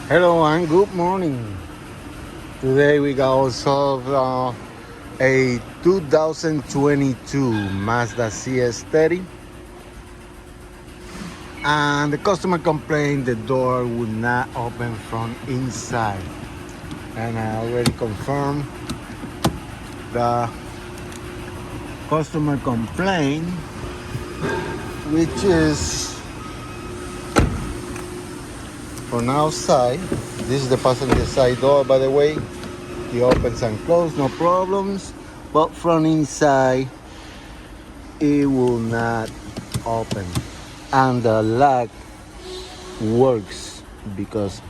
Hello and good morning. Today we got also a 2022 Mazda cx30, and the customer complained the door would not open from inside, and I already confirmed the customer complaint, which is from outside. This is the passenger side door, by the way. It opens and closes, no problems. But from inside, it will not open. And the lock works because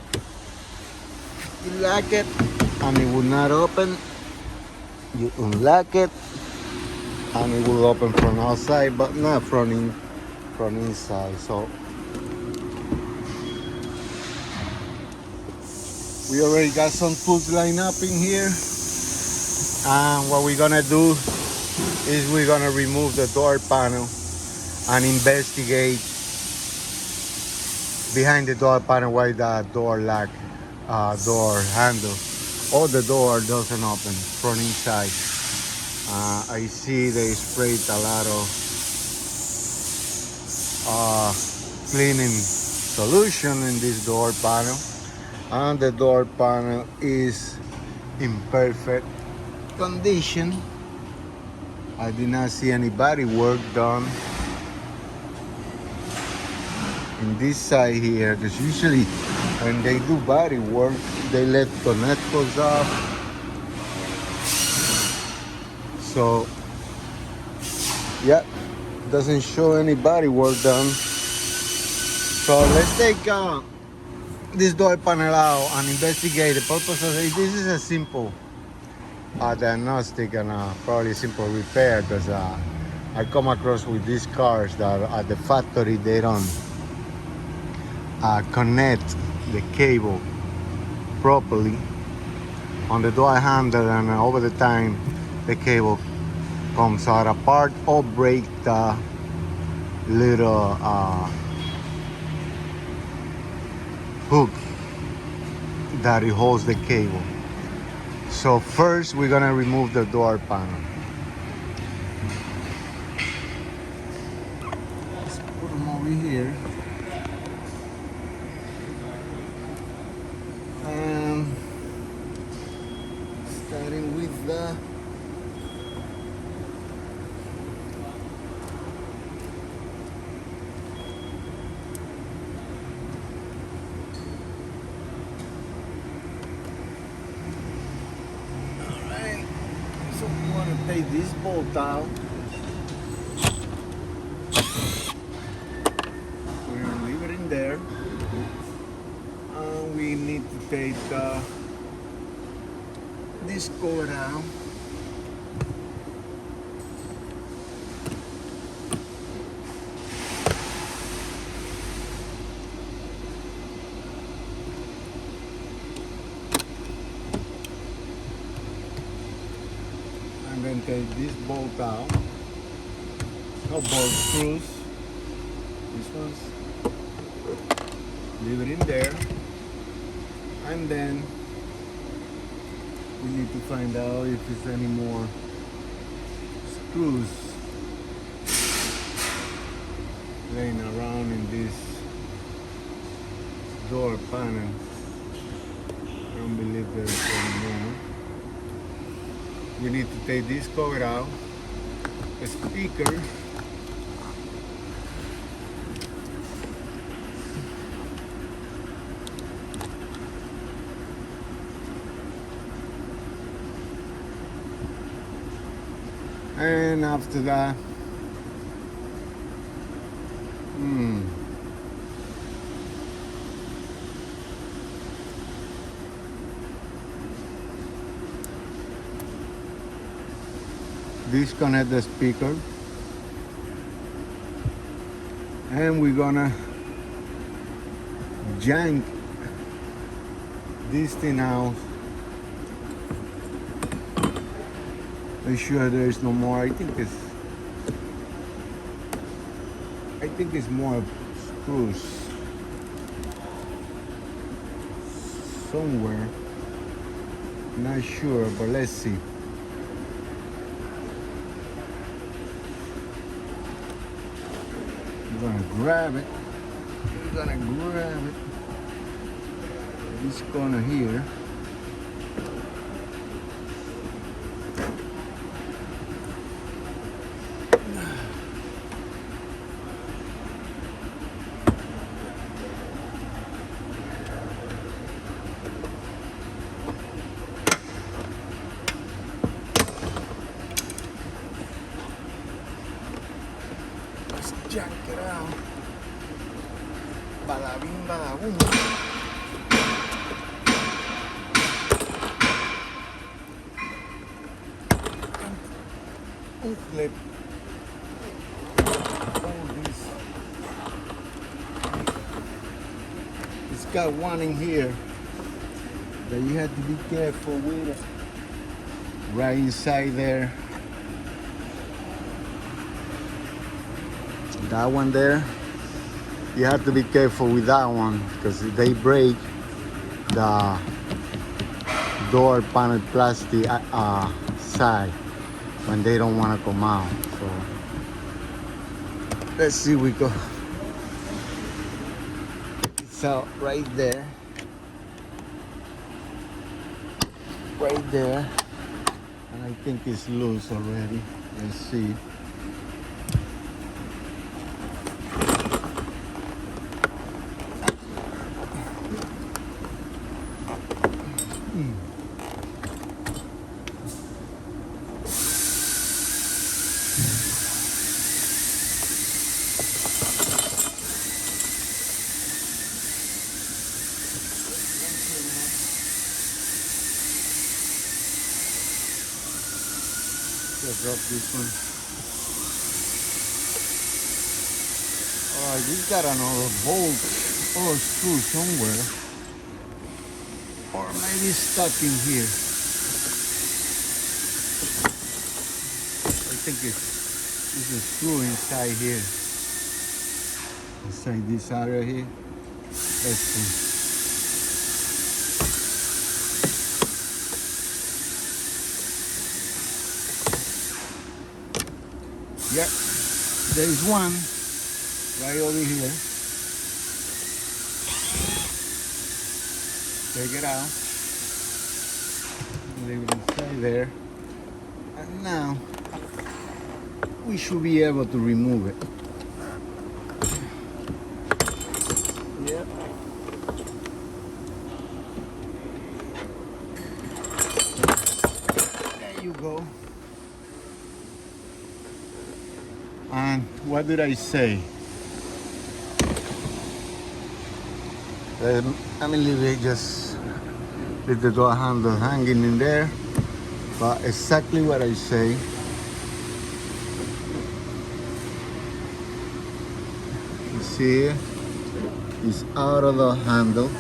you lock it and it will not open. You unlock it and it will open from outside, but not from inside. So we already got some tools lined up in here. And what we're gonna do is we're gonna remove the door panel and investigate behind the door panel why the door lock, door handle, or the door doesn't open from inside. I see they sprayed a lot of cleaning solution in this door panel, and the door panel is in perfect condition. I did not see any body work done in this side here, because usually when they do body work they let connectors off. So yeah, doesn't show any body work done. So let's take this door panel out and investigate the purpose of it. This is a simple diagnostic and probably simple repair, because I come across with these cars that at the factory they don't connect the cable properly on the door handle, and over the time the cable comes out apart or break the little hook that it holds the cable. So first we're gonna remove the door panel. Let's put them over here. Starting with the alright, so we want to take this bolt out. We're gonna leave it in there, and we need to take this cord out. And then take this bolt out. No bolt screws. This one's. Leave it in there. And then we need to find out if there's any more screws laying around in this door panel. I don't believe there's any more. We need to take this cover out, a speaker, and after that, disconnect the speaker, and we're gonna yank this thing out. Make sure there is no more. I think it's more screws. somewhere. Not sure, but let's see. I'm gonna grab it. I'm gonna grab it. This corner here. Let's jack it out. Bada bing, bada boom. Clip. Oh, this. It's got one in here that you have to be careful with. Right inside there. That one there. You have to be careful with that one because if they break the door panel plastic side when they don't want to come out. So let's see, we go. It's out right there. Right there. And I think it's loose already. Let's see. Let's drop this one. Alright, we got another bolt or screw somewhere. Or maybe stuck in here. I think it's a screw inside here. Inside this area here. Let's see. Yep, there is one right over here. Take it out. Leave it inside there. And now we should be able to remove it. Yep. There you go. And what did I say? I mean, leave the door handle hanging in there. But exactly what I say. You see, it's out of the handle.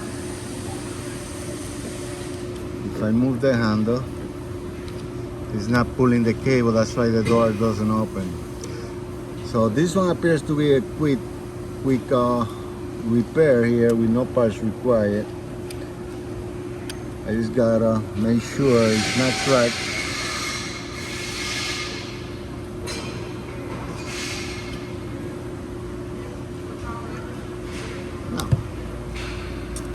If I move the handle, it's not pulling the cable. That's why the door doesn't open. So this one appears to be a quick repair here with no parts required. I just gotta make sure it's not cracked.